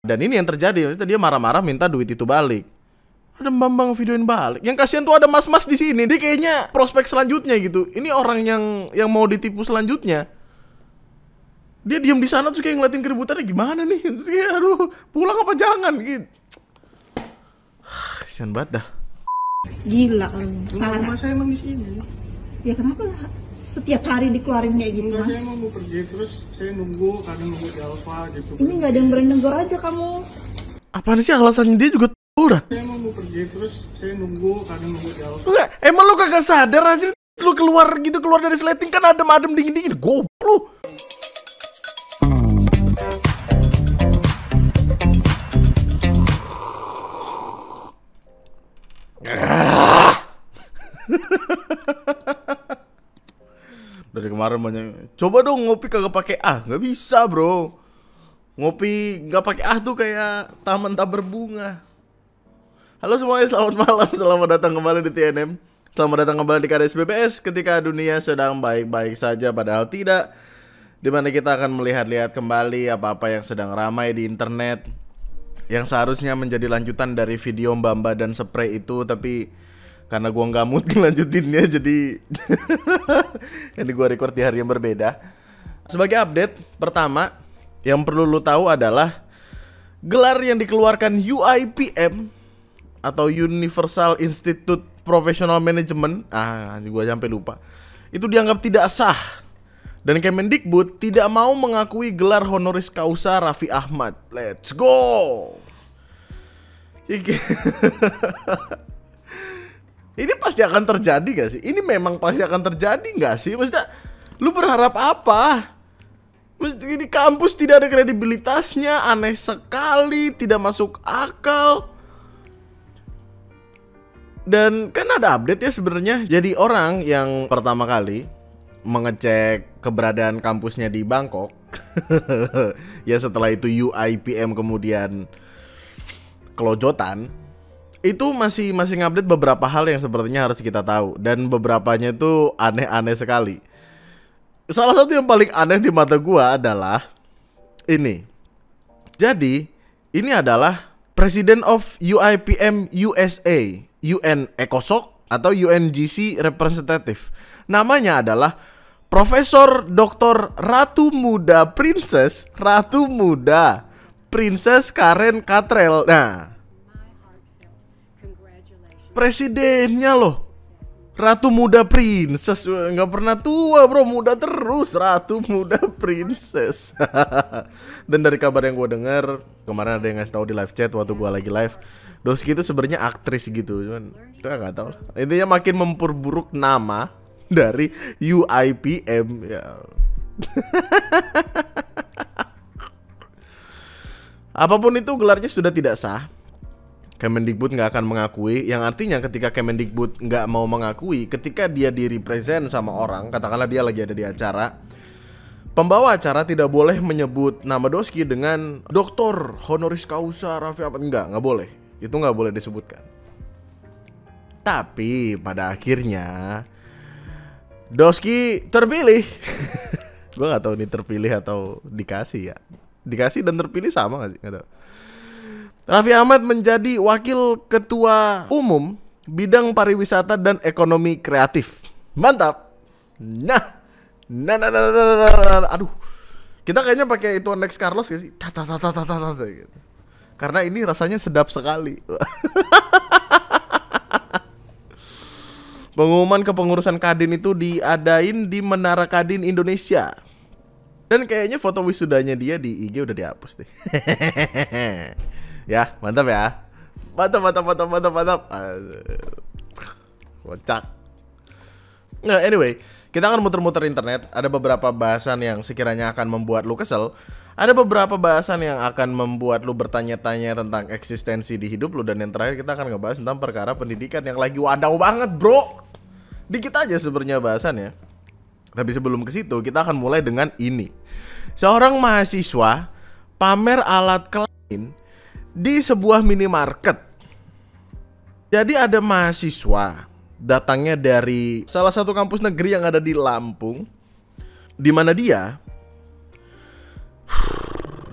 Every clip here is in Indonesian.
Dan ini yang terjadi, dia marah-marah minta duit itu balik. Ada Bambang videoin balik. Yang kasihan tuh ada mas-mas di sini. Dia kayaknya prospek selanjutnya gitu. Ini orang yang mau ditipu selanjutnya. Dia diam di sana terus kayak ngeliatin keributannya gimana nih. Terus kayak aduh, pulang apa jangan gitu. Kasihan banget dah. Gila kalau salah. Rumah saya emang di sini. Ya kenapa setiap hari dikeluarin kayak gitu, Enggak, Mas? saya emang mau pergi terus saya nunggu, kadang nunggu di Alfa gitu. Ini nggak ada yang berani negor aja kamu. Apaan sih alasannya dia juga udah. Saya emang mau pergi terus saya nunggu, kadang nunggu di Alfa. Enggak, emang lu kagak sadar aja lu keluar gitu, keluar dari sleting kan adem-adem dingin-dingin. Goblok lu. Dari kemarin banyak. Coba dong ngopi kagak pakai nggak bisa bro. Ngopi nggak pakai tuh kayak taman tak berbunga. Halo semuanya, selamat malam, selamat datang kembali di TNM. Selamat datang kembali di KDS BBS ketika dunia sedang baik-baik saja padahal tidak. Dimana kita akan melihat-lihat kembali apa-apa yang sedang ramai di internet, yang seharusnya menjadi lanjutan dari video Mbamba dan spray itu, tapi karena gua nggak mood ngelanjutinnya jadi ini gua record di hari yang berbeda. Sebagai update pertama yang perlu lu tahu adalah gelar yang dikeluarkan UIPM atau Universal Institute Professional Management, ini gua sampai lupa, itu dianggap tidak sah. Dan Kemendikbud tidak mau mengakui gelar honoris causa Raffi Ahmad. Let's go. Ini pasti akan terjadi gak sih? Ini memang pasti akan terjadi gak sih? Maksudnya, lu berharap apa? Maksudnya, di kampus tidak ada kredibilitasnya, aneh sekali, tidak masuk akal. Dan kan ada update ya sebenarnya. Jadi orang yang pertama kali mengecek keberadaan kampusnya di Bangkok, ya setelah itu UIPM kemudian kelojotan, itu masih ngupdate beberapa hal yang sepertinya harus kita tahu, dan beberapanya itu aneh-aneh sekali. Salah satu yang paling aneh di mata gua adalah ini. Jadi ini adalah President of UIPM USA, UN ECOSOC atau UNGC Representative. Namanya adalah Profesor Dr. Ratu Muda Princess Karen Katrel. Nah, presidennya loh, Ratu Muda Princess. Nggak pernah tua bro, muda terus, Ratu Muda Princess. Dan dari kabar yang gue dengar kemarin ada yang ngasih tahu di live chat waktu gue lagi live, Doski itu sebenarnya aktris gitu, cuman kita nggak tahu. Intinya makin memperburuk nama dari UIPM ya. Apapun itu gelarnya sudah tidak sah. Kemendikbud nggak akan mengakui, yang artinya ketika Kemendikbud nggak mau mengakui, ketika dia direpresent sama orang, katakanlah dia lagi ada di acara, pembawa acara tidak boleh menyebut nama Doski dengan Doktor Honoris Causa Raffi Ahmad, nggak boleh, itu nggak boleh disebutkan. Tapi pada akhirnya Doski terpilih. Gue nggak tahu ini terpilih atau dikasih ya. Dikasih dan terpilih sama nggak sih? Nggak tahu. Raffi Ahmad menjadi Wakil Ketua Umum Bidang Pariwisata dan Ekonomi Kreatif. Mantap. Nah. Aduh. Kita kayaknya pakai itu Next Carlos gak sih? Gitu. Karena ini rasanya sedap sekali. Pengumuman kepengurusan Kadin itu diadain di Menara Kadin Indonesia. Dan kayaknya foto wisudanya dia di IG udah dihapus deh. Ya, mantap ya. Mantap. Kocak. Nah, anyway, kita akan muter-muter internet. Ada beberapa bahasan yang sekiranya akan membuat lu kesel. Ada beberapa bahasan yang akan membuat lu bertanya-tanya tentang eksistensi di hidup lu. Dan yang terakhir kita akan ngebahas tentang perkara pendidikan yang lagi wadaw banget bro. Dikit aja sebenarnya bahasannya. Tapi sebelum ke situ kita akan mulai dengan ini. Seorang mahasiswa pamer alat kelamin di sebuah minimarket. Jadi ada mahasiswa datangnya dari salah satu kampus negeri yang ada di Lampung, di mana dia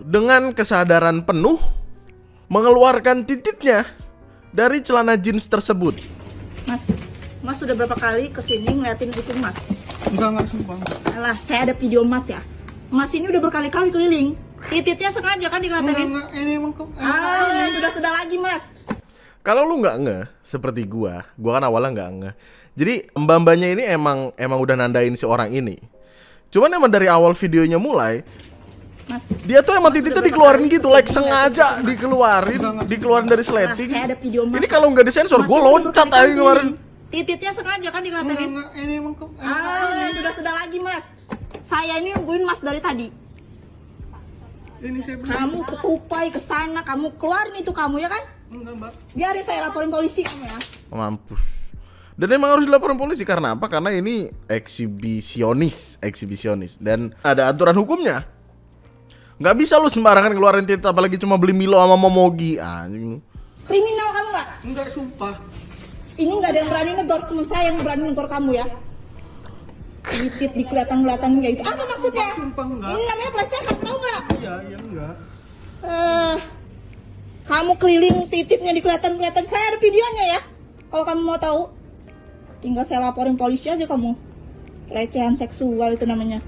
dengan kesadaran penuh mengeluarkan titiknya dari celana jeans tersebut. Mas sudah berapa kali kesini ngeliatin itu Mas? Enggak, sumpah. Alah, saya ada video Mas ya. Mas ini udah berkali-kali keliling. Titiknya sengaja kan dikeliatin? Enggak, ini emang Sudah lagi Mas. Kalau lu nggak ngeh seperti gua kan awalnya nggak ngeh. Jadi mbak-mbaknya ini emang udah nandain si orang ini. Cuman emang dari awal videonya mulai, Mas, dia tuh emang titiknya dikeluarin gitu, like sengaja dikeluarin dari sleting. saya ada video Mas. Ini kalau nggak disensor, gue loncat aja kemarin. Titiknya sengaja kan dikeliatin? enggak, ini emang Sudah lagi Mas. Saya ini nungguin Mas dari tadi. ini saya Kamu ketupai ke sana, kamu keluarin itu kamu ya kan? enggak, Mbak. Biarin saya laporin polisi kamu ya. Mampus. Dan emang harus dilaporin polisi karena apa? Karena ini eksibisionis dan ada aturan hukumnya. Nggak bisa lu sembarangan ngeluarin titik apalagi cuma beli Milo sama Momogi. Anjing lu. Kriminal kamu nggak? Enggak, sumpah. Ini nggak ada yang berani negor, cuma saya yang berani negor kamu ya. Titik dikelihatan kayak gitu. Apa maksudnya? Sumpah enggak. Ini namanya pelecehan, tahu nggak? Iya, enggak. Kamu keliling titiknya dikelihatan. Saya ada videonya ya. Kalau kamu mau tahu, tinggal saya laporin polisi aja kamu. Pelecehan seksual itu namanya.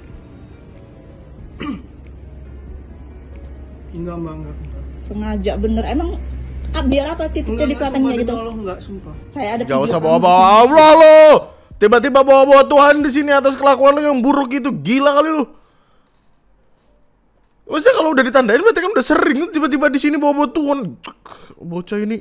Enggak, Mbak, enggak. Sengaja bener. Emang biar apa titiknya dikelihatan kayak gitu? Enggak, sumpah. Saya ada Gak video usah kamu. bawa-bawa Allah lo. Tiba-tiba bawa-bawa Tuhan di sini atas kelakuan lo yang buruk itu. Gila kali lu. Maksudnya kalau udah ditandain berarti kan udah sering. Tiba-tiba di sini bawa-bawa Tuhan. Bocah ini.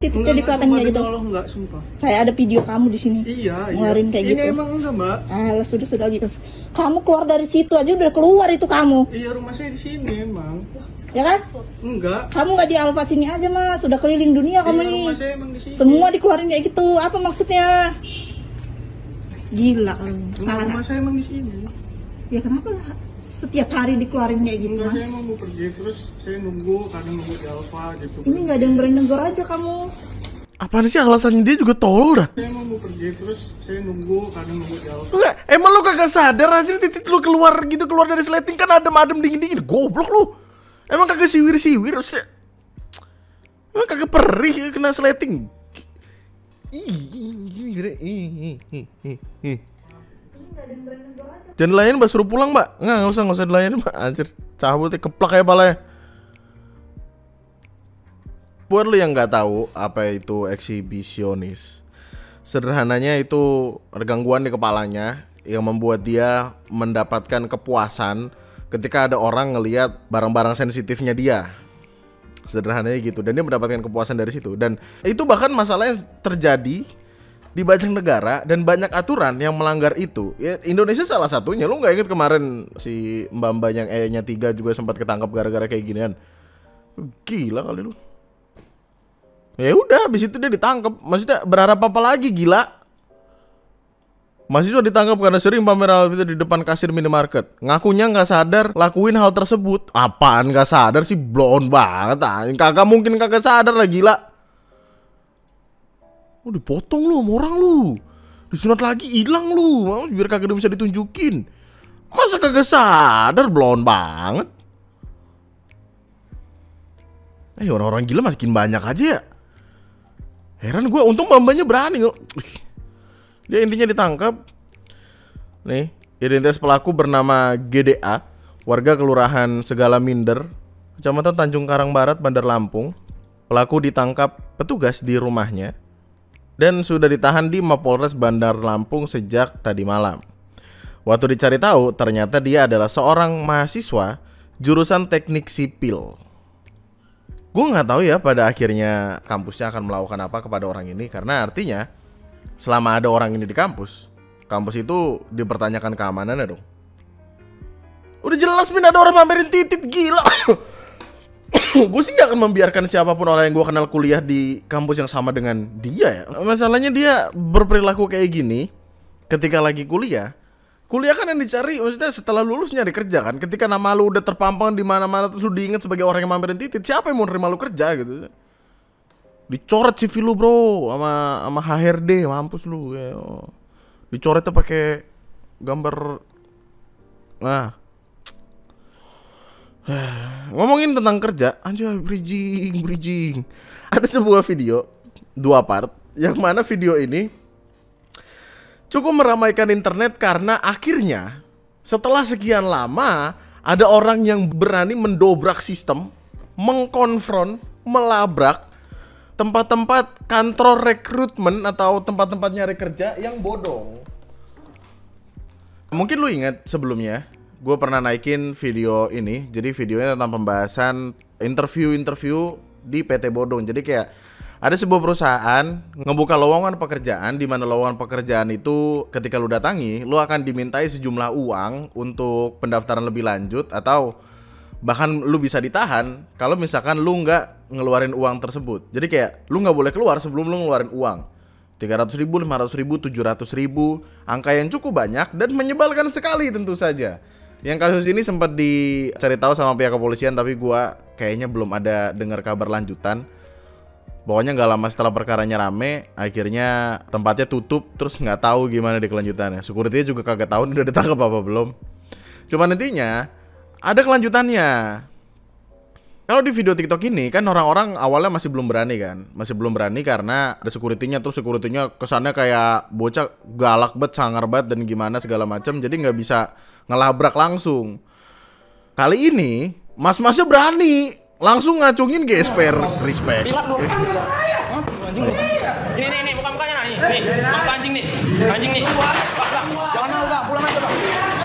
Titiknya dikelihatan kayak gitu. Enggak, sumpah. Saya ada video kamu di sini. Iya. Ngeluarin kayak ini gitu. Emang enggak, Mbak. Sudah gitu. Kamu keluar dari situ aja udah keluar itu kamu. Iya, rumah saya di sini emang. Ya kan? Enggak. Kamu nggak di Alfa sini aja Mas, sudah keliling dunia kamu Iya, nih. rumah saya emang di sini. Semua dikeluarin kayak gitu. Apa maksudnya? Gila kamu. Enggak, rumah saya emang di sini. Ya kenapa setiap hari dikeluarin kayak gitu Enggak, Mas? saya mau pergi terus saya kadang nunggu di Alfa gitu. Ini nggak ada yang berani negor aja kamu. Apaan sih alasannya dia juga tolol dah. Saya mau pergi terus saya kadang nunggu di Alfa. Enggak, emang lu kagak sadar aja titik lu keluar dari sleting kan adem-adem dingin-dingin. Goblok lu. Emang kagak siwir-siwir. Emang kagak perih ya kena sleting. Jangan dilayanin Mbak, suruh pulang Mbak. Nggak usah dilayanin Mbak. Anjir, cabutnya keplak ya palanya. Buat lu yang nggak tahu apa itu eksibisionis, sederhananya itu gangguan di kepalanya yang membuat dia mendapatkan kepuasan ketika ada orang ngelihat barang-barang sensitifnya dia. Sederhananya gitu. Dan dia mendapatkan kepuasan dari situ. Dan itu bahkan masalahnya terjadi di banyak negara dan banyak aturan yang melanggar itu. Ya, Indonesia salah satunya. Lu nggak inget kemarin si mbak-mbak yang E-nya 3 juga sempat ketangkap gara-gara kayak ginian? Gila kali lu. Ya udah, habis itu dia ditangkap. Maksudnya berharap apa lagi, gila? Mahasiswa ditangkap karena sering pamer hal itu di depan kasir minimarket. Ngakunya nggak sadar lakuin hal tersebut. Apaan nggak sadar sih, blon banget. Kagak mungkin kagak sadar lah, gila. Oh, dipotong lu sama orang lu. Disunat lagi hilang lu. Biar kagak bisa ditunjukin. Masa kagak sadar, blon banget. Orang-orang gila makin banyak aja ya. Heran gue, untung mbak-mbaknya berani. Dia intinya ditangkap. Nih, identitas pelaku bernama GDA, warga Kelurahan Segala Minder, Kecamatan Tanjung Karang Barat, Bandar Lampung. Pelaku ditangkap petugas di rumahnya dan sudah ditahan di Mapolres Bandar Lampung sejak tadi malam. Waktu dicari tahu, ternyata dia adalah seorang mahasiswa jurusan teknik sipil. Gue nggak tahu ya pada akhirnya kampusnya akan melakukan apa kepada orang ini, karena artinya selama ada orang ini di kampus itu dipertanyakan keamanannya dong. Udah jelas Min ada orang mamerin titit, gila. Gue sih gak akan membiarkan siapapun orang yang gue kenal kuliah di kampus yang sama dengan dia ya. Masalahnya dia berperilaku kayak gini ketika lagi kuliah. Kuliah kan yang dicari, maksudnya setelah lulus nyari kerja kan. Ketika nama lu udah terpampang di mana-mana terus lu diinget sebagai orang yang mamerin titit, siapa yang mau nerima lu kerja gitu? Dicoret CV lu bro sama HRD, mampus lu ya. Dicoretnya pakai gambar. Nah. Ngomongin tentang kerja, anjay, bridging. Ada sebuah video 2 part, yang mana video ini cukup meramaikan internet karena akhirnya setelah sekian lama ada orang yang berani mendobrak sistem, mengkonfront, melabrak tempat-tempat kantor rekrutmen atau tempat-tempat nyari kerja yang bodong. Mungkin lu ingat sebelumnya gue pernah naikin video ini. Jadi videonya tentang pembahasan interview di PT Bodong. Jadi kayak ada sebuah perusahaan ngebuka lowongan pekerjaan, di mana lowongan pekerjaan itu ketika lu datangi, lu akan dimintai sejumlah uang untuk pendaftaran lebih lanjut, atau bahkan lu bisa ditahan kalau misalkan lu nggak ngeluarin uang tersebut. Jadi kayak lu nggak boleh keluar sebelum lu ngeluarin uang. 300 ribu, 500 ribu, 700 ribu, angka yang cukup banyak dan menyebalkan sekali tentu saja. Yang kasus ini sempat dicari tahu sama pihak kepolisian, tapi gua kayaknya belum ada dengar kabar lanjutan. Pokoknya nggak lama setelah perkaranya rame, akhirnya tempatnya tutup, terus nggak tahu gimana di kelanjutannya. Security-nya juga kagak tahu udah ditangkap apa belum. Cuman intinya ada kelanjutannya. Kalau di video TikTok ini kan orang-orang awalnya masih belum berani kan. Masih belum berani karena ada security-nya. Terus security-nya kesannya kayak bocah galak banget, sangar banget dan gimana segala macam. Jadi nggak bisa ngelabrak langsung. Kali ini mas-masnya berani, langsung ngacungin GSPR. Respect. Ini muka-mukanya nih. Muka anjing nih. Anjing nih. Jangan mau Bang, pulang aja Bang.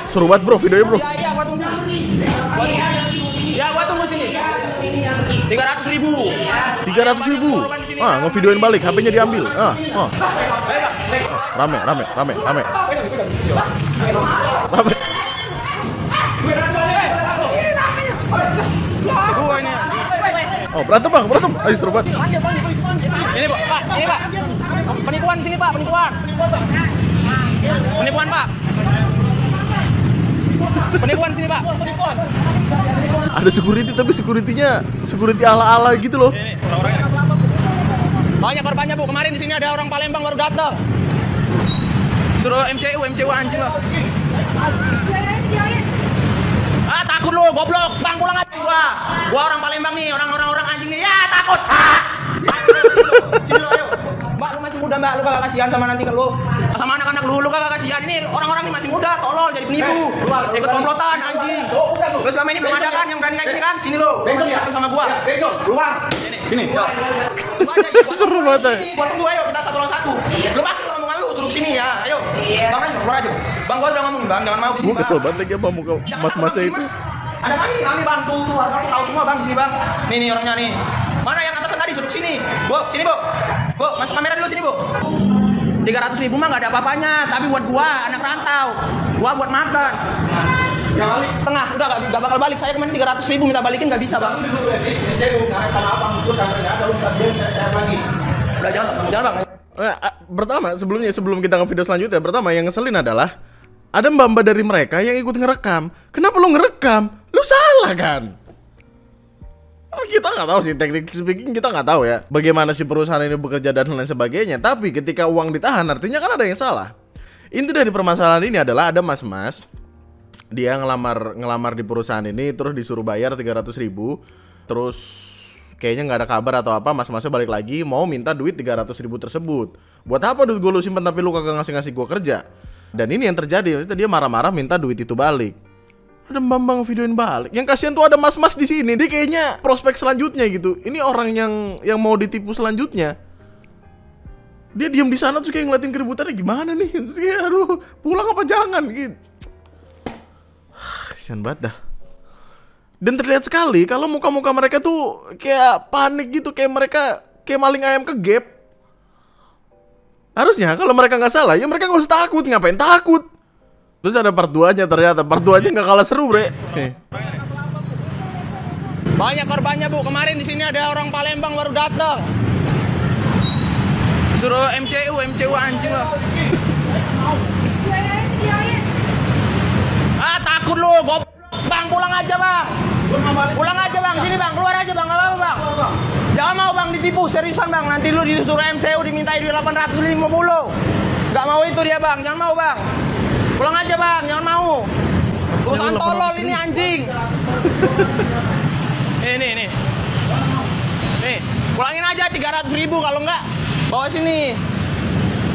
Seru banget bro videonya bro. Iya, gua tunggu. Ya, gua tunggu sini. 300 ribu. 300 ribu. Ngevideoin balik, HP-nya diambil. Rame. Oh, berantem bang. Ayo seru banget. Ini Pak. Penipuan sini Pak, penipuan. Penipuan Pak. Penipuan sini Pak. Ada security tapi security ala-ala gitu loh. Ini orang-orangnya. Banyak korbannya Bu. Kemarin di sini ada orang Palembang baru datang. Suruh MCU anjing lah. Takut lu, goblok. Bang pulang aja gua orang Palembang nih, orang anjing nih. Ya, takut. Sini ayo. Mbak, lu masih muda, Mbak. Lu kagak kasihan sama nanti lu. Sama anak-anak lu kagak kasihan. Ini orang-orang ini masih muda, tolol jadi penipu. Ikut komplotan anjing. Lu selama ini belum ada kan yang berani kayak gini kan? Sini lu. Takut sama gua. Keluar. Sini. Seru banget. Gua tunggu ayo, kita satu lawan satu. Lu Bang, ngomong lu suruh sini ya. Ayo. Bang, keluar aja. Bang, gua udah ngomong, Bang, jangan mau kesini. Gua kesel banget lagi sama muka mas-masnya itu. Ada kami bantu warga tahu semua Bang di sini Bang. Nih orangnya nih. Mana yang atasan tadi suruh sini. Bu, sini Bu. Bu, masuk kamera dulu sini Bu. 300 ribu mah nggak ada apa-apanya, tapi buat gua anak rantau. Gua buat makan. Setengah, udah nggak bakal balik. Saya kemarin 300 ribu minta balikin nggak bisa Bang. Udah jangan Bang. Pertama, sebelum kita ke video selanjutnya, pertama yang ngeselin adalah ada mbak-mbak dari mereka yang ikut ngerekam. Kenapa lo ngerekam? Lo salah kan? Kita nggak tahu sih, teknik speaking kita nggak tahu ya bagaimana si perusahaan ini bekerja dan lain sebagainya. Tapi ketika uang ditahan, artinya kan ada yang salah. Inti dari permasalahan ini adalah ada mas-mas, dia ngelamar di perusahaan ini, terus disuruh bayar 300 ribu. Terus kayaknya nggak ada kabar atau apa, mas-masnya balik lagi mau minta duit 300 ribu tersebut. Buat apa duit gue lu simpen tapi lu kagak ngasih gue kerja? Dan ini yang terjadi, dia marah-marah minta duit itu balik. Ada mbak-mbak videoin balik. Yang kasihan tuh ada mas-mas di sini. Dia kayaknya prospek selanjutnya gitu. Ini orang yang mau ditipu selanjutnya. Dia diam di sana terus kayak ngeliatin keributannya gimana nih. Terus kayak aduh, pulang apa jangan gitu. Kasihan banget dah. Dan terlihat sekali kalau muka-muka mereka tuh kayak panik gitu, kayak mereka kayak maling ayam ke gap. Harusnya kalau mereka nggak salah, ya mereka nggak usah takut. Ngapain takut? Terus ada part 2-nya ternyata. Part 2-nya nggak kalah seru, bre. Banyak korbannya, Bu. Kemarin di sini ada orang Palembang baru datang. Suruh MCU anjing lah. Takut lu, goblok. Bang, pulang aja, Bang. Pulang aja, Bang. Sini, Bang. Keluar aja, Bang. Enggak apa-apa, Bang. Jangan mau, Bang, ditipu. Seriusan, Bang. Nanti lu disuruh MCU dimintai duit 850. Enggak mau itu dia, Bang. Jangan mau, Bang. Pulang aja Bang, jangan mau. Perusahaan tolol ini anjing. Nih. Nih, pulangin aja 300.000 kalau enggak bawa sini.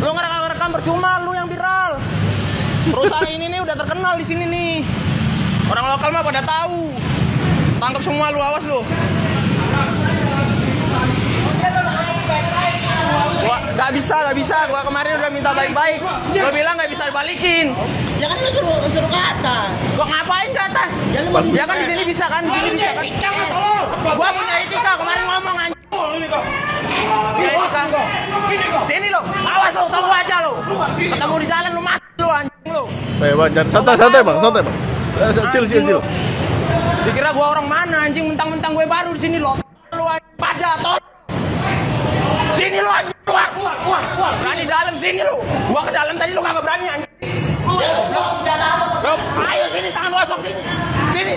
Lu ngerekam percuma, lu yang viral. Perusahaan ini nih udah terkenal di sini nih. Orang lokal mah pada tahu. Tangkap semua lu, awas lu. Gua nggak bisa. Gua kemarin udah minta baik-baik. Gua bilang nggak bisa dibalikin. Ya kan lu suruh ke atas. Gua ngapain ke atas? Ya kan di sini bisa kan? Di sini bisa kan? Gua punya etika, kemarin ngomong anjing. Punya etika. Sini lo, awas lo, tahu aja lo. Ketemu di jalan lu mati lo anjing lo. Bang, jangan santai bang. Chill. Dikira gua orang mana anjing, mentang-mentang gue baru di sini lo. Lu anjing pada tol. Sini lo anjing, keluar. Berani dalam sini lo. Gua ke dalam tadi lo kagak berani anjing. Ayo sini tangan kosong sini. Sini.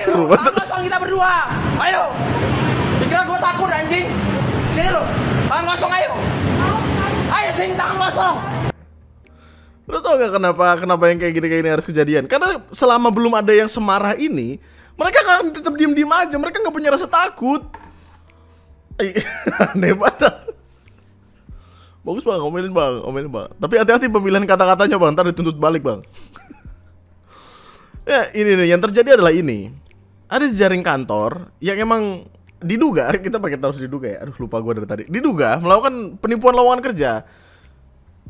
Tangan kosong kita berdua. Ayo. Dikira gua takut anjing. Sini lo. Tangan kosong ayo. Ayo sini tangan kosong. Lo tau gak kenapa yang kayak gini harus kejadian? Karena selama belum ada yang semarah ini, mereka kan tetap diem aja. Mereka nggak punya rasa takut. Aneh banget. Bagus bang, omelin bang. Tapi hati-hati pemilihan kata-katanya bang, ntar dituntut balik bang. Ya ini nih, yang terjadi adalah ini. Ada jejaring kantor yang emang diduga, kita pakai terus diduga ya. Aduh lupa gue dari tadi. Diduga melakukan penipuan lowongan kerja.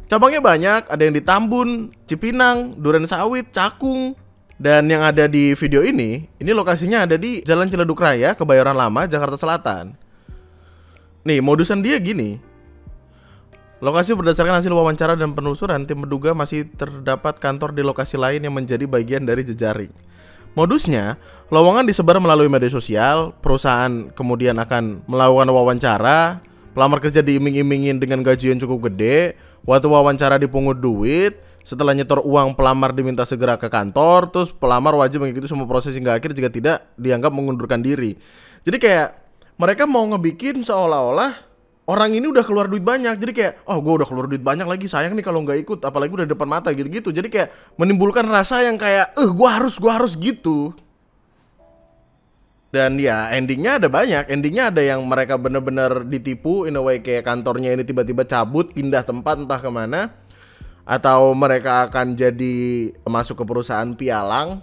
Cabangnya banyak, ada yang di Tambun, Cipinang, Durensawit, Cakung. Dan yang ada di video ini lokasinya ada di Jalan Ciledug Raya, Kebayoran Lama, Jakarta Selatan. Nih, modusan dia gini. Lokasi berdasarkan hasil wawancara dan penelusuran, tim menduga masih terdapat kantor di lokasi lain yang menjadi bagian dari jejaring. Modusnya, lowongan disebar melalui media sosial, perusahaan kemudian akan melakukan wawancara, pelamar kerja diiming-imingin dengan gaji yang cukup gede, waktu wawancara dipungut duit, setelah nyetor uang pelamar diminta segera ke kantor, terus pelamar wajib mengikuti semua proses hingga akhir, jika tidak dianggap mengundurkan diri. Jadi kayak mereka mau ngebikin seolah-olah orang ini udah keluar duit banyak. Jadi kayak, oh gue udah keluar duit banyak lagi, sayang nih kalau nggak ikut, apalagi udah di depan mata gitu-gitu. Jadi kayak menimbulkan rasa yang kayak, gue harus gitu. Dan ya endingnya ada banyak. Endingnya ada yang mereka bener-bener ditipu, in a way kayak kantornya ini tiba-tiba cabut, pindah tempat entah kemana, atau mereka akan jadi masuk ke perusahaan pialang.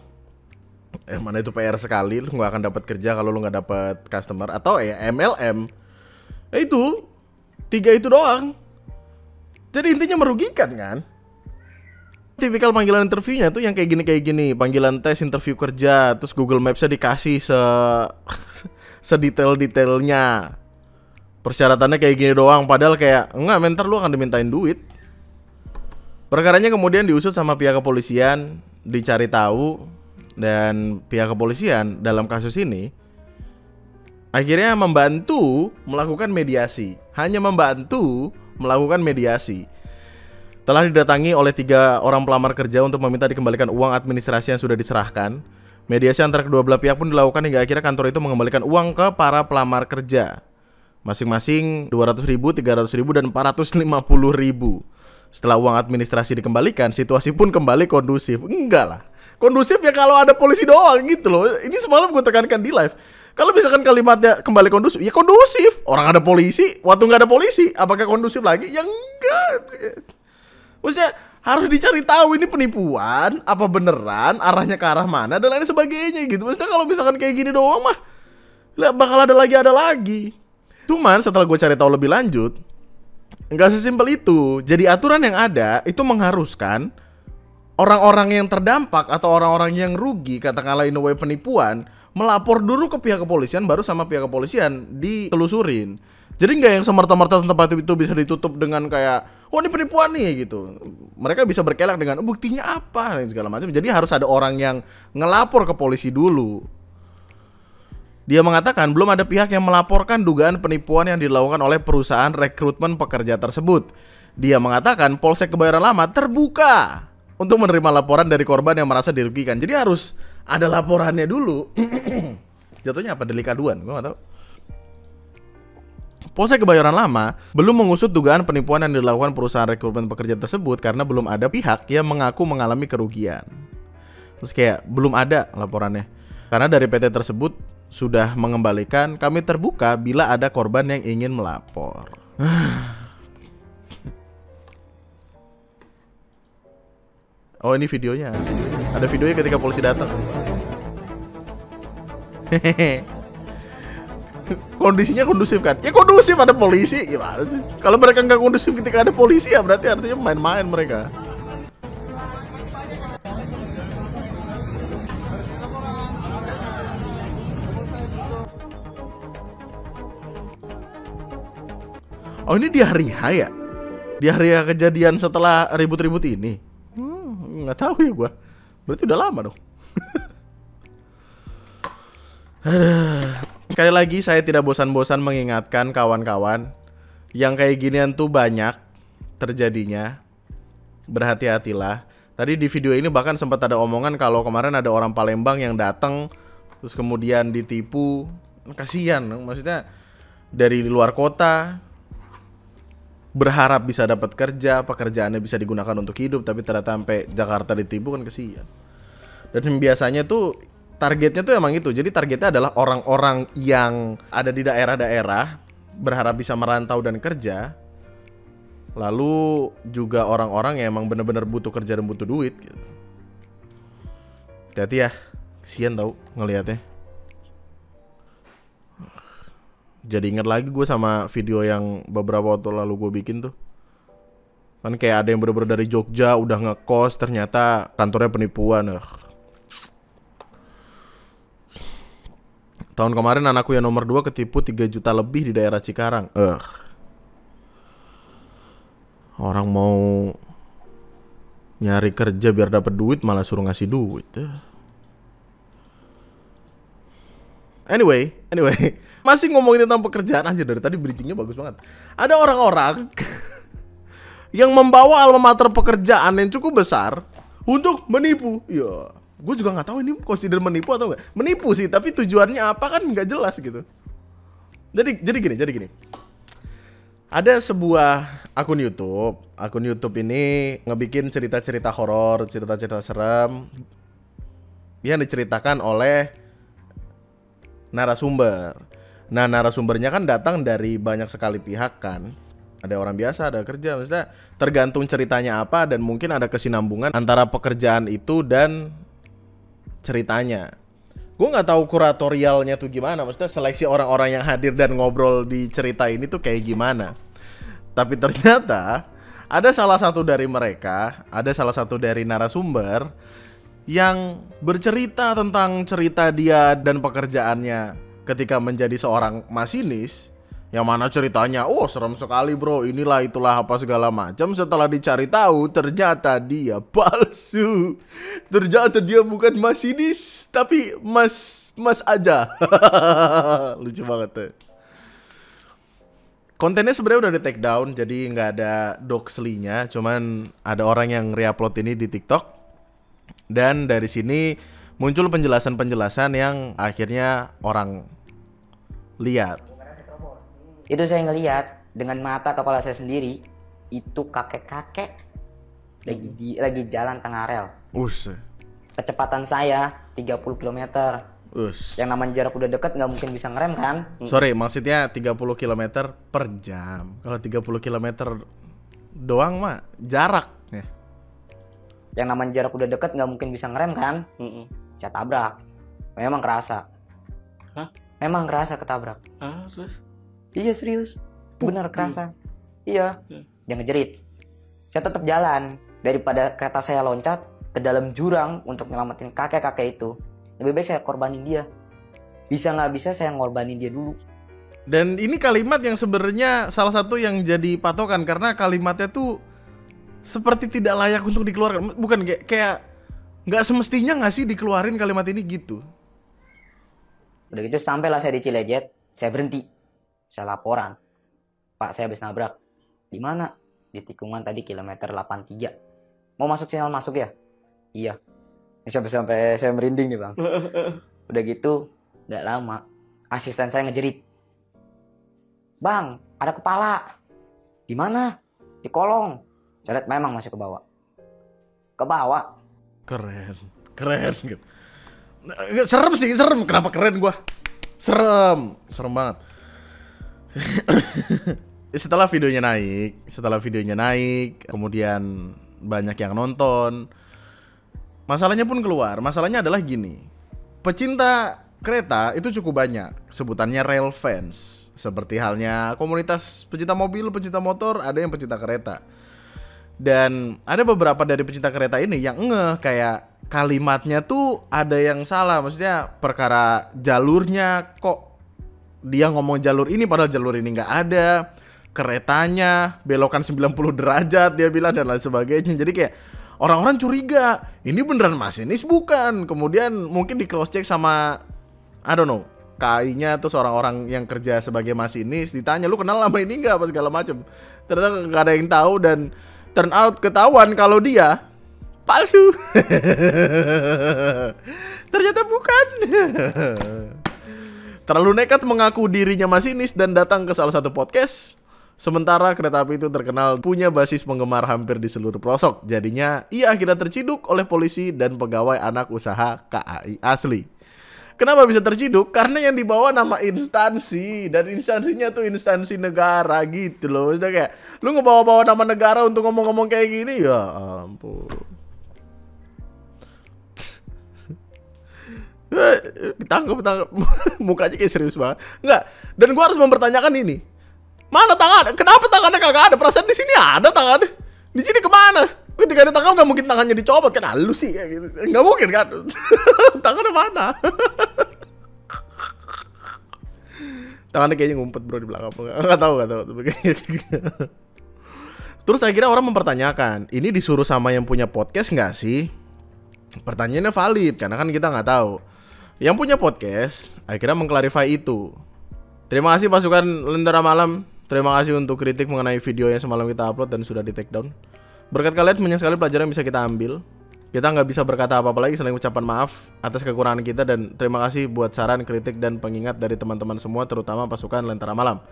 Mana itu PR sekali, lu gak akan dapat kerja kalau lu gak dapat customer. Atau ya MLM. Itu 3 itu doang. Jadi intinya merugikan kan. Tipikal panggilan interviewnya tuh yang kayak gini. Panggilan tes interview kerja, terus Google Maps-nya dikasih sedetail-detailnya. Persyaratannya kayak gini doang. Padahal kayak, enggak, mentor lu akan dimintain duit. Perkaranya kemudian diusut sama pihak kepolisian, dicari tahu. Dan pihak kepolisian dalam kasus ini akhirnya membantu melakukan mediasi. Hanya membantu melakukan mediasi. Telah didatangi oleh 3 orang pelamar kerja untuk meminta dikembalikan uang administrasi yang sudah diserahkan. Mediasi antara kedua belah pihak pun dilakukan hingga akhirnya kantor itu mengembalikan uang ke para pelamar kerja. Masing-masing 200.000, 300.000, dan 450.000. Setelah uang administrasi dikembalikan, situasi pun kembali kondusif. Enggak lah. Kondusif ya kalau ada polisi doang gitu loh. Ini semalam gue tekankan di live. Kalau misalkan kalimatnya kembali kondusif, ya kondusif. Orang ada polisi, waktu nggak ada polisi, apakah kondusif lagi? Ya enggak. Maksudnya harus dicari tahu ini penipuan, apa beneran, arahnya ke arah mana, dan lain sebagainya gitu. Maksudnya kalau misalkan kayak gini doang mah, bakal ada lagi. Cuman setelah gue cari tahu lebih lanjut, nggak sesimpel itu. Jadi aturan yang ada itu mengharuskan orang-orang yang terdampak atau orang-orang yang rugi, katakanlah in a way penipuan, melapor dulu ke pihak kepolisian, baru sama pihak kepolisian ditelusurin. Jadi nggak yang semerta-merta tempat itu bisa ditutup dengan kayak, oh ini penipuan nih gitu. Mereka bisa berkelak dengan buktinya apa dan segala macam. Jadi harus ada orang yang ngelapor ke polisi dulu. Dia mengatakan belum ada pihak yang melaporkan dugaan penipuan yang dilakukan oleh perusahaan rekrutmen pekerja tersebut. Dia mengatakan Polsek Kebayoran Lama terbuka untuk menerima laporan dari korban yang merasa dirugikan. Jadi harus ada laporannya dulu. Jatuhnya apa? Delik aduan? Gue gak tahu. Polsek Kebayoran Lama belum mengusut dugaan penipuan yang dilakukan perusahaan rekrutmen pekerja tersebut karena belum ada pihak yang mengaku mengalami kerugian. Terus kayak belum ada laporannya. Karena dari PT tersebut sudah mengembalikan, kami terbuka bila ada korban yang ingin melapor. Oh ini videonya. Ada videonya ketika polisi datang. Kondisinya kondusif kan? Ya kondusif, ada polisi. Gimana sih? Kalau mereka nggak kondusif ketika ada polisi ya berarti artinya main-main mereka. Oh ini di hari H ya? Di hari H kejadian setelah ribut-ribut ini? Nggak tahu ya gua. Berarti udah lama dong. Sekali lagi saya tidak bosan-bosan mengingatkan kawan-kawan, yang kayak ginian tuh banyak terjadinya. Berhati-hatilah. Tadi di video ini bahkan sempat ada omongan kalau kemarin ada orang Palembang yang datang terus kemudian ditipu. Kasihan, maksudnya dari luar kota berharap bisa dapat kerja, pekerjaannya bisa digunakan untuk hidup, tapi ternyata sampai Jakarta ditipu, kan kasihan. Dan biasanya tuh targetnya tuh emang itu. Jadi targetnya adalah orang-orang yang ada di daerah-daerah berharap bisa merantau dan kerja. Lalu juga orang-orang yang emang bener-bener butuh kerja dan butuh duit gitu. Hati-hati ya, kasihan tau ngelihatnya. Jadi ingat lagi gue sama video yang beberapa waktu lalu gue bikin tuh. Kan kayak ada yang bener-bener dari Jogja udah ngekos, ternyata kantornya penipuan. Tahun kemarin anakku yang nomor 2 ketipu 3 juta lebih di daerah Cikarang. Orang mau nyari kerja biar dapat duit malah suruh ngasih duit. Anyway, masih ngomongin tentang pekerjaan aja, dari tadi bridgingnya bagus banget. Ada orang-orang yang membawa alma mater pekerjaan yang cukup besar untuk menipu. Ya, gue juga nggak tahu ini consider menipu atau enggak. Menipu sih, tapi tujuannya apa kan nggak jelas gitu. Jadi gini. Ada sebuah akun YouTube. Akun YouTube ini ngebikin cerita-cerita horor, cerita-cerita serem yang diceritakan oleh narasumber. Nah, narasumbernya kan datang dari banyak sekali pihak kan. Ada orang biasa, ada kerja, maksudnya tergantung ceritanya apa, dan mungkin ada kesinambungan antara pekerjaan itu dan ceritanya. Gue nggak tahu kuratorialnya tuh gimana, maksudnya seleksi orang-orang yang hadir dan ngobrol di cerita ini tuh kayak gimana. Tapi ternyata ada salah satu dari mereka, ada salah satu dari narasumber yang bercerita tentang cerita dia dan pekerjaannya ketika menjadi seorang masinis. Yang mana ceritanya, oh serem sekali bro, inilah itulah apa segala macam. Setelah dicari tahu ternyata dia palsu. Ternyata dia bukan masinis, tapi mas aja. Lucu banget tuh. Kontennya sebenarnya udah di take down, jadi nggak ada doxly-nya. Cuman ada orang yang re-upload ini di TikTok. Dan dari sini muncul penjelasan-penjelasan yang akhirnya orang lihat. Itu saya ngelihat dengan mata kepala saya sendiri, itu kakek-kakek lagi jalan tengah rel. Kecepatan saya 30 km. Yang namanya jarak udah deket nggak mungkin bisa ngerem kan? Sorry, maksudnya 30 km per jam. Kalau 30 km doang mah jaraknya. Yang namanya jarak udah deket nggak mungkin bisa ngerem kan? Saya tabrak. Memang kerasa. Hah? Memang kerasa ketabrak. Terus? Iya serius. Bener kerasa. Iya. Dia ngejerit. Saya tetap jalan. Daripada kereta saya loncat ke dalam jurang untuk nyelamatin kakek-kakek itu, lebih baik saya korbanin dia. Bisa nggak bisa saya ngorbanin dia dulu. Dan ini kalimat yang sebenarnya salah satu yang jadi patokan, karena kalimatnya tuh seperti tidak layak untuk dikeluarkan. Bukan kayak nggak semestinya nggak sih dikeluarin kalimat ini gitu. Udah gitu sampailah saya di Cilejet, saya berhenti, saya laporan. Pak, saya habis nabrak. Di mana? Di tikungan tadi kilometer 83. Mau masuk sinyal masuk ya? Iya. Sampai saya merinding nih bang. Udah gitu, nggak lama asisten saya ngejerit. Bang, ada kepala. Di mana? Di kolong. Saya lihat memang masih ke bawah. Ke bawah. Keren. Keren gitu. Serem sih, serem. Kenapa keren gua? Serem banget. Setelah videonya naik, kemudian banyak yang nonton. Masalahnya pun keluar. Masalahnya adalah gini. Pecinta kereta itu cukup banyak. Sebutannya rail fans. Seperti halnya komunitas pecinta mobil, pecinta motor, ada yang pecinta kereta. Dan ada beberapa dari pecinta kereta ini yang kayak kalimatnya tuh ada yang salah. Maksudnya perkara jalurnya, kok dia ngomong jalur ini padahal jalur ini nggak ada. Keretanya belokan 90 derajat dia bilang dan lain sebagainya. Jadi kayak orang-orang curiga, ini beneran masinis bukan? Kemudian mungkin di cross check sama I don't know, KAI-nya tuh orang-orang yang kerja sebagai masinis, ditanya lu kenal lama ini nggak apa segala macem. Ternyata nggak ada yang tahu dan turn out ketahuan kalau dia palsu. Ternyata bukan. Terlalu nekat mengaku dirinya masinis dan datang ke salah satu podcast. Sementara kereta api itu terkenal punya basis penggemar hampir di seluruh pelosok. Jadinya ia akhirnya terciduk oleh polisi dan pegawai anak usaha KAI asli. Kenapa bisa terciduk? Karena yang dibawa nama instansi. Dan instansinya tuh instansi negara gitu loh. Maksudnya kayak lu ngebawa-bawa nama negara untuk ngomong-ngomong kayak gini. Ya ampun. Ditangkap. Mukanya kayak serius banget. Enggak. Dan gua harus mempertanyakan ini. Mana tangan? Kenapa tangannya kagak ada? Perasaan di sini ada tangannya. Di sini kemana? Ketika ada tangan nggak mungkin tangannya dicopot kan? Halus sih ya gitu. Nggak mungkin kan? Tangannya mana? Tangannya kayaknya ngumpet bro di belakang. Nggak tahu. Terus akhirnya orang mempertanyakan, ini disuruh sama yang punya podcast nggak sih? Pertanyaannya valid karena kan kita nggak tahu. Yang punya podcast akhirnya mengklarifikasi itu. Terima kasih pasukan Lentera Malam. Terima kasih untuk kritik mengenai video yang semalam kita upload dan sudah di take down. Berkat kalian banyak sekali pelajaran yang bisa kita ambil. Kita nggak bisa berkata apa-apa lagi selain ucapan maaf atas kekurangan kita. Dan terima kasih buat saran, kritik, dan pengingat dari teman-teman semua, terutama pasukan Lentera Malam.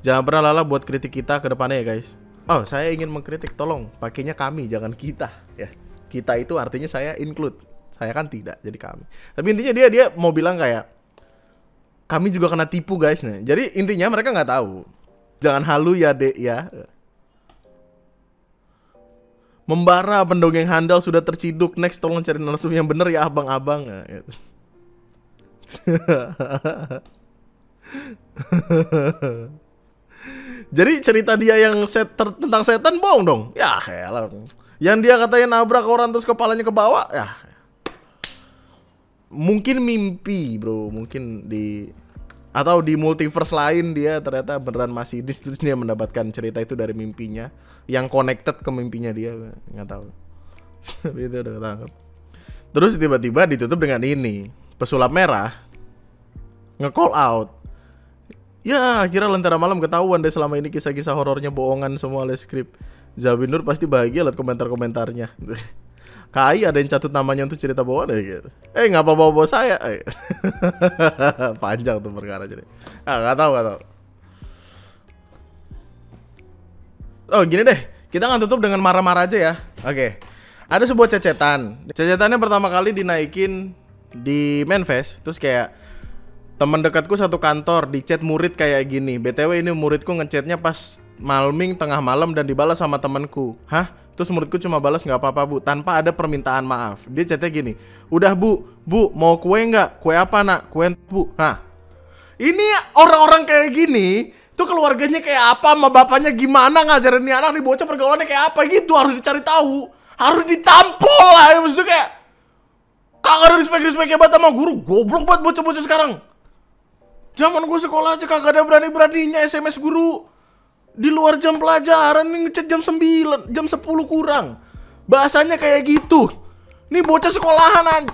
Jangan pernah lelah buat kritik kita ke depannya ya guys. Oh, saya ingin mengkritik, tolong pakainya kami, jangan kita ya. Kita itu artinya saya include. Saya kan tidak, jadi kami. Tapi intinya dia mau bilang kayak kami juga kena tipu guys nih. Jadi intinya mereka nggak tahu. Jangan halu ya dek ya. Membara pendongeng handal sudah terciduk. Next tolong cari narasum yang bener ya abang-abang. Jadi cerita dia yang tentang setan bohong dong. Ya elah. Yang dia katanya nabrak orang terus kepalanya ke bawah. Ya. Mungkin mimpi bro. Mungkin atau di multiverse lain dia ternyata beneran masih di situ, dia mendapatkan cerita itu dari mimpinya yang connected ke mimpinya dia, nggak tahu. Tapi itu udah ketangkep. Terus tiba-tiba ditutup dengan ini, pesulap merah nge-call out. Ya akhirnya Lentera Malam ketahuan deh selama ini kisah-kisah horornya bohongan semua oleh skrip. Zabinur pasti bahagia liat komentar-komentarnya. KAI ada yang catut namanya untuk cerita bohong deh gitu. Ngapa bawa-bawa saya? Panjang tuh perkara jadi. Nggak tahu. Oh gini deh, kita akan tutup dengan marah-marah aja ya. Oke. Ada sebuah cecetan. Cecetannya pertama kali dinaikin di Manfest. Terus kayak teman dekatku satu kantor di chat murid kayak gini. BTW ini muridku ngechatnya pas malming tengah malam dan dibalas sama temanku. Hah? Terus muridku cuma balas nggak apa-apa bu, tanpa ada permintaan maaf. Dia chatnya gini, udah bu mau kue nggak? Kue apa nak? Kue bu. Hah? Ini orang-orang kayak gini, tuh keluarganya kayak apa, sama bapaknya gimana ngajarin nih anak nih bocah pergaulannya kayak apa gitu, harus dicari tahu, harus ditampol lah. Ya, maksudnya kayak kagak ada respect-respectnya banget sama guru, goblok banget bocah-bocah sekarang. Zaman gue sekolah aja kagak ada berani-beraninya SMS guru. Di luar jam pelajaran nih ngechat jam 9, jam 10 kurang. Bahasanya kayak gitu. Nih bocah sekolahan.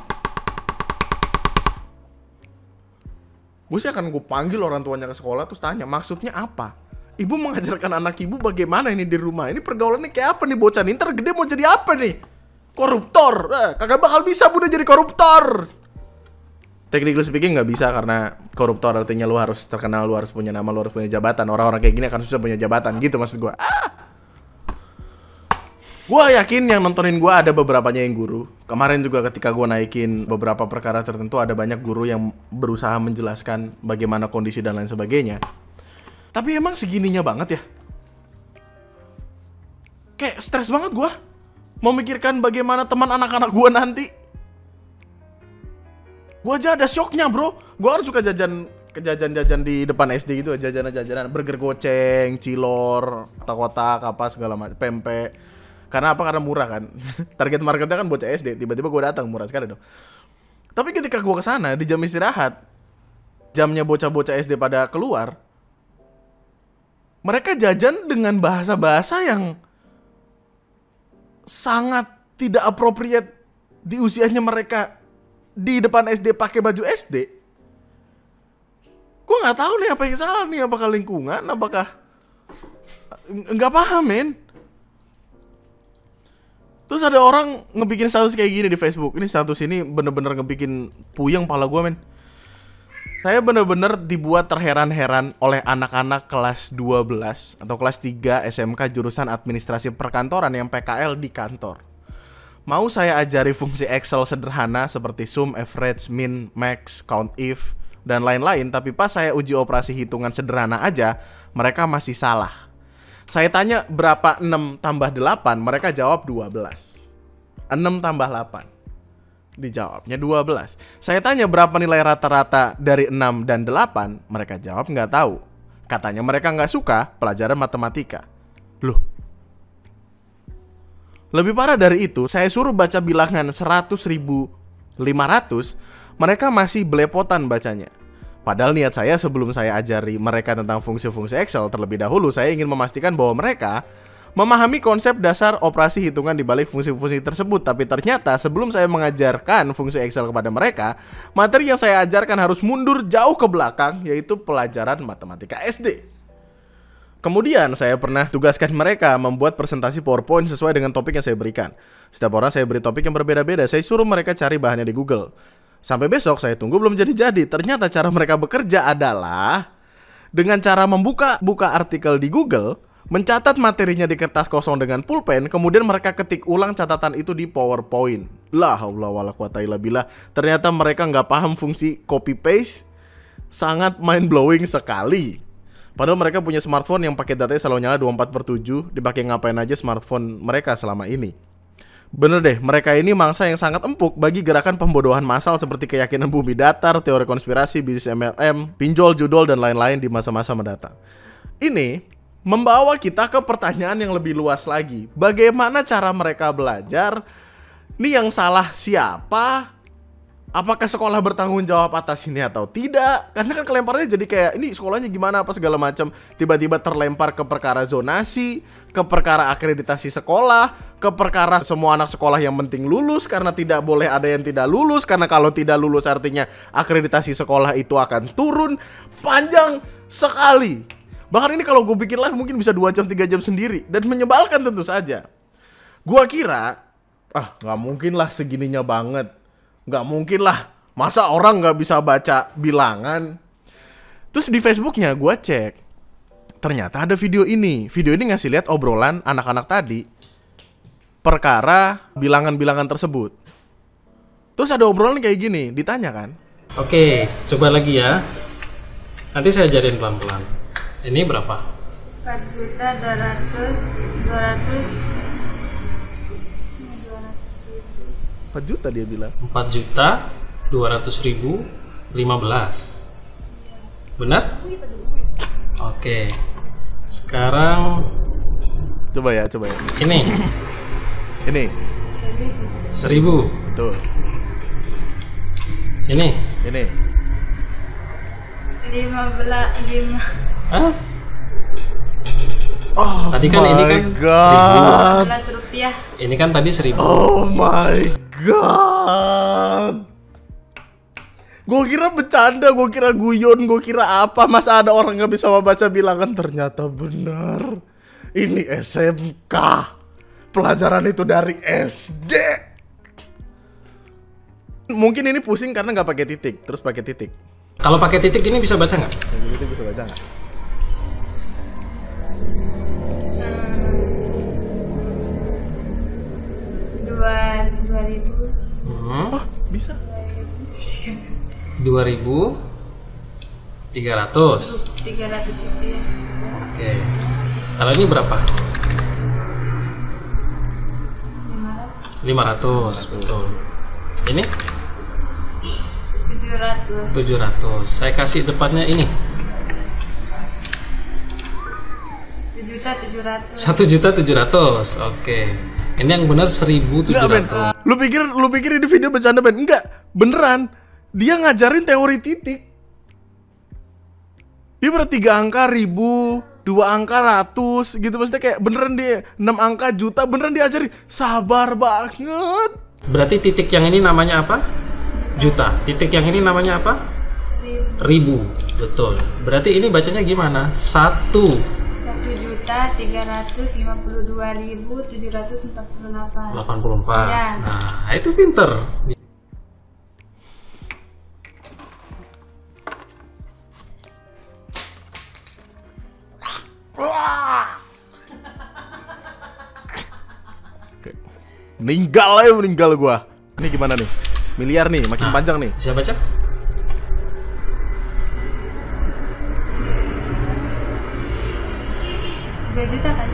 Gue sih akan gue panggil orang tuanya ke sekolah terus tanya maksudnya apa. Ibu mengajarkan anak ibu bagaimana ini di rumah. Ini pergaulannya kayak apa nih bocah nih. Ntar gede mau jadi apa nih? Koruptor. Kagak bakal bisa udah jadi koruptor. Technically speaking nggak bisa karena koruptor artinya lu harus terkenal, lu harus punya nama, lu harus punya jabatan. Orang-orang kayak gini akan susah punya jabatan gitu maksud gue. Gua yakin yang nontonin gua ada beberapanya yang guru. Kemarin juga ketika gua naikin beberapa perkara tertentu, ada banyak guru yang berusaha menjelaskan bagaimana kondisi dan lain sebagainya. Tapi emang segininya banget ya? Kayak stres banget gua memikirkan bagaimana teman anak-anak gua nanti. Gua aja ada syoknya, bro. Gua kan suka jajan di depan SD gitu, jajanan burger goceng, cilor, kotak-kotak apa segala macam, pempek. Karena apa? Karena murah kan. Target marketnya kan bocah SD. Tiba-tiba gue datang, murah sekali dong. Tapi ketika gue kesana di jam istirahat, jamnya bocah-bocah SD pada keluar, mereka jajan dengan bahasa-bahasa yang sangat tidak appropriate di usianya mereka. Di depan SD pakai baju SD. Gue nggak tahu nih apa yang salah nih. Apakah lingkungan? Apakah nggak paham, men. Terus ada orang ngebikin status kayak gini di Facebook. Ini status ini bener-bener ngebikin puyeng pala gue, men. Saya bener-bener dibuat terheran-heran oleh anak-anak kelas 12 atau kelas 3 SMK jurusan administrasi perkantoran yang PKL di kantor. Mau saya ajari fungsi Excel sederhana seperti sum, average, min, max, count if, dan lain-lain. Tapi pas saya uji operasi hitungan sederhana aja, mereka masih salah. Saya tanya berapa 6 tambah 8, mereka jawab 12. 6 tambah 8. Dijawabnya 12. Saya tanya berapa nilai rata-rata dari 6 dan 8, mereka jawab nggak tahu. Katanya mereka nggak suka pelajaran matematika. Loh. Lebih parah dari itu, saya suruh baca bilangan 100.500, mereka masih belepotan bacanya. Padahal niat saya sebelum saya ajari mereka tentang fungsi-fungsi Excel terlebih dahulu, saya ingin memastikan bahwa mereka memahami konsep dasar operasi hitungan di balik fungsi-fungsi tersebut. Tapi ternyata sebelum saya mengajarkan fungsi Excel kepada mereka, materi yang saya ajarkan harus mundur jauh ke belakang, yaitu pelajaran matematika SD. Kemudian saya pernah tugaskan mereka membuat presentasi PowerPoint sesuai dengan topik yang saya berikan. Setiap orang saya beri topik yang berbeda-beda, saya suruh mereka cari bahannya di Google. Sampai besok saya tunggu belum jadi-jadi. Ternyata cara mereka bekerja adalah dengan cara buka artikel di Google, mencatat materinya di kertas kosong dengan pulpen, kemudian mereka ketik ulang catatan itu di PowerPoint. La haula wala quwata illa billah. Ternyata mereka nggak paham fungsi copy paste. Sangat mind blowing sekali. Padahal mereka punya smartphone yang pakai datanya selalu nyala 24/7. Dipakai ngapain aja smartphone mereka selama ini. Bener deh, mereka ini mangsa yang sangat empuk bagi gerakan pembodohan massal seperti keyakinan bumi datar, teori konspirasi, bisnis MLM, pinjol, judol, dan lain-lain di masa-masa mendatang. Ini membawa kita ke pertanyaan yang lebih luas lagi. Bagaimana cara mereka belajar? Ini yang salah siapa? Apakah sekolah bertanggung jawab atas ini atau tidak? Karena kan kelemparnya jadi kayak, ini sekolahnya gimana apa segala macam. Tiba-tiba terlempar ke perkara zonasi, ke perkara akreditasi sekolah, ke perkara semua anak sekolah yang penting lulus, karena tidak boleh ada yang tidak lulus, karena kalau tidak lulus artinya akreditasi sekolah itu akan turun. Panjang sekali. Bahkan ini kalau gue pikir lah mungkin bisa 2 jam 3 jam sendiri. Dan menyebalkan tentu saja. Gua kira, gak mungkin lah segininya banget. Gak mungkin lah, masa orang gak bisa baca bilangan. Terus di Facebooknya gue cek, ternyata ada video ini. Video ini ngasih lihat obrolan anak-anak tadi perkara bilangan-bilangan tersebut. Terus ada obrolan kayak gini, ditanya kan, Oke, coba lagi ya. Nanti saya ajarin pelan-pelan. Ini berapa? 4 juta dia bilang. 4.200.015. Benar? Oke. Sekarang Coba ya. ini. Ini 1.000. betul. Ini. 15. Hah? Oh Tadi kan ini kan God. 15 rupiah. Ini kan tadi 1.000. Oh my God. Gue kira bercanda, gue kira guyon, gue kira apa. Masa ada orang gak bisa membaca bilangan? Ternyata benar. Ini SMK. Pelajaran itu dari SD. Mungkin ini pusing karena gak pakai titik. Terus pakai titik. Kalau pakai titik ini bisa baca nggak? Pakai titik bisa baca nggak? 2.300. 300 itu ya. Oke. Kalau ini berapa? 500, betul. Ini 700. Saya kasih depannya ini. 1.700.000. Oke. Ini yang benar 1.700. Enggak, Ben. Lu pikir ini video bercanda, Ben? Enggak, beneran. Dia ngajarin teori titik. Dia ber 3 angka 1000, 2 angka ratus gitu, maksudnya kayak beneran dia 6 angka juta, beneran diajarin. Sabar banget. Berarti titik yang ini namanya apa? Juta. Titik yang ini namanya apa? 1000. Betul. Berarti ini bacanya gimana? 1.352.748. 84. Ya. Nah, itu pinter. Meninggal gua. Ini gimana nih? Miliar nih, makin panjang nih. Bisa baca? Juta kan?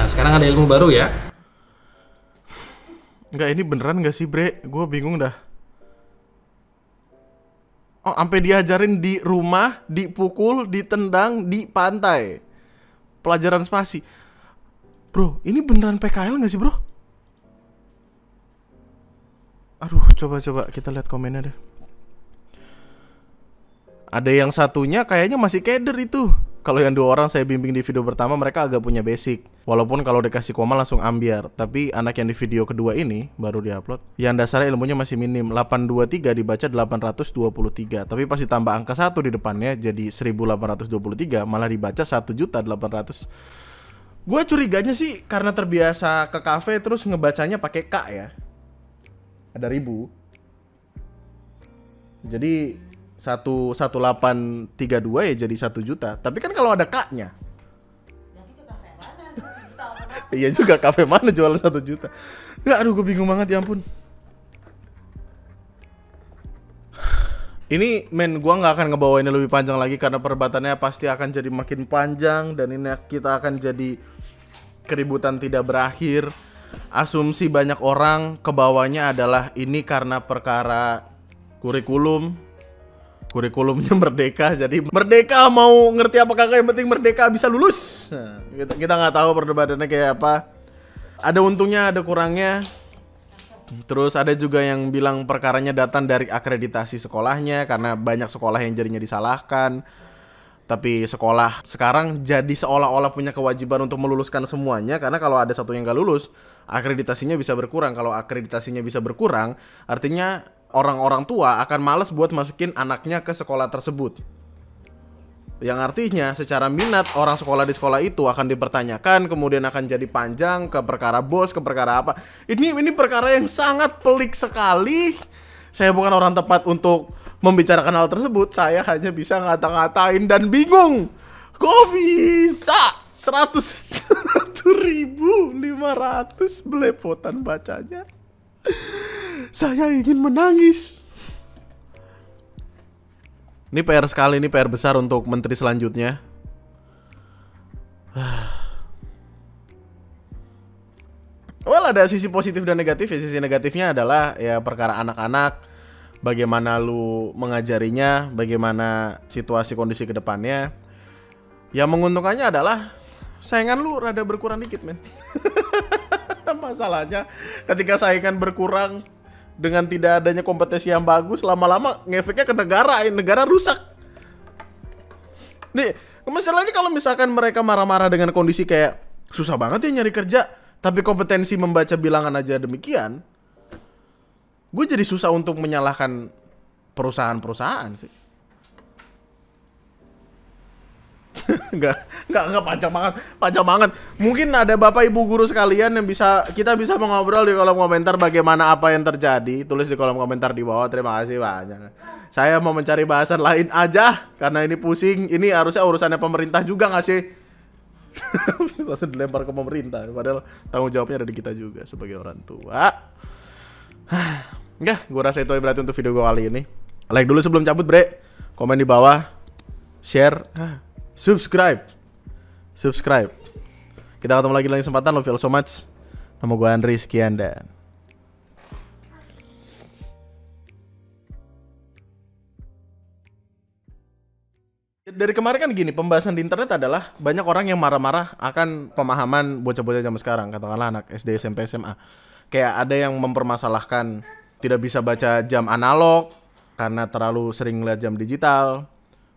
Sekarang ada ilmu baru ya. Enggak, ini beneran gak sih, Bre? Gue bingung dah. Oh, sampai diajarin di rumah, dipukul, ditendang, di pantai. Pelajaran spasi. Bro, ini beneran PKL gak sih, bro? Aduh, coba kita lihat komennya deh. Ada yang satunya kayaknya masih keder itu. Kalau yang 2 orang saya bimbing di video pertama, mereka agak punya basic. Walaupun kalau dikasih koma langsung ambiar. Tapi anak yang di video kedua ini baru diupload, yang dasarnya ilmunya masih minim. 823 dibaca 823. Tapi pas ditambah angka 1 di depannya jadi 1823, malah dibaca 1.800.000. Gue curiganya sih karena terbiasa ke kafe terus ngebacanya pakai K ya. Ada 1000. Jadi 1832 ya jadi 1 juta. Tapi kan kalau ada K-nya. Iya juga, kafe mana jualan 1 juta. Nggak, aduh gue bingung banget, ya ampun. Ini men, gue nggak akan ngebawa ini lebih panjang lagi karena perdebatannya pasti akan jadi makin panjang. Dan ini kita akan jadi keributan tidak berakhir. Asumsi banyak orang kebawahnya adalah ini karena perkara kurikulumnya Merdeka, jadi Merdeka mau ngerti apa kagak, yang penting Merdeka bisa lulus. Nah, kita nggak tahu perdebatannya kayak apa. Ada untungnya, ada kurangnya. Terus ada juga yang bilang perkaranya datang dari akreditasi sekolahnya, karena banyak sekolah yang jadinya disalahkan. Tapi sekolah sekarang jadi seolah-olah punya kewajiban untuk meluluskan semuanya, karena kalau ada satu yang nggak lulus, akreditasinya bisa berkurang. Kalau akreditasinya bisa berkurang, artinya orang-orang tua akan malas buat masukin anaknya ke sekolah tersebut. Yang artinya secara minat orang sekolah di sekolah itu akan dipertanyakan, kemudian akan jadi panjang ke perkara bos, ke perkara apa. Ini perkara yang sangat pelik sekali. Saya bukan orang tepat untuk membicarakan hal tersebut. Saya hanya bisa ngata-ngatain dan bingung. Kok bisa 101.500 belepotan bacanya? Saya ingin menangis. Ini PR sekali, ini PR besar untuk menteri selanjutnya. Well, ada sisi positif dan negatif ya. Sisi negatifnya adalah ya perkara anak-anak, bagaimana lu mengajarinya, bagaimana situasi kondisi ke depannya. Yang menguntungkannya adalah saingan lu rada berkurang dikit, men. Masalahnya ketika saingan berkurang dengan tidak adanya kompetisi yang bagus, lama-lama ngefeknya ke negara rusak. Nih, masalahnya kalau misalkan mereka marah-marah dengan kondisi kayak susah banget ya nyari kerja, tapi kompetensi membaca bilangan aja demikian, gue jadi susah untuk menyalahkan perusahaan-perusahaan sih. Enggak panjang banget. Mungkin ada bapak ibu guru sekalian yang kita bisa mengobrol di kolom komentar bagaimana apa yang terjadi. Tulis di kolom komentar di bawah. Terima kasih banyak. Saya mau mencari bahasan lain aja karena ini pusing. Ini harusnya urusannya pemerintah juga nggak sih? Langsung dilempar ke pemerintah. Padahal tanggung jawabnya ada di kita juga sebagai orang tua. Enggak, gue rasa itu berarti untuk video gue kali ini. Like dulu sebelum cabut, bre. Komen di bawah. Share. Subscribe. Kita ketemu lagi dalam kesempatan. Love you all so much. Nama gue Andri, sekian dan dari kemarin kan gini, pembahasan di internet adalah banyak orang yang marah-marah akan pemahaman bocah-bocah zaman sekarang, katakanlah anak SD, SMP, SMA. Kayak ada yang mempermasalahkan tidak bisa baca jam analog karena terlalu sering ngeliat jam digital.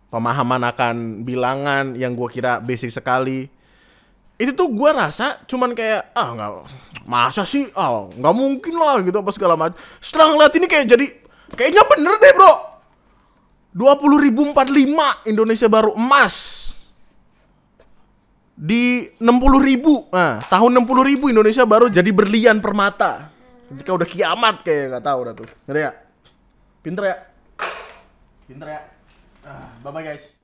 Pemahaman akan bilangan yang gue kira basic sekali. Itu tuh gue rasa cuman kayak, nggak, masa sih, nggak mungkin lah gitu apa segala macam. Setelah ngeliat ini kayak jadi, kayaknya bener deh bro. 20.045 Indonesia baru emas. Di 60.000, nah tahun 60.000 Indonesia baru jadi berlian permata. Ketika udah kiamat kayak, nggak tahu dah tuh. Ngeri ya? Pinter ya? Bye bye guys.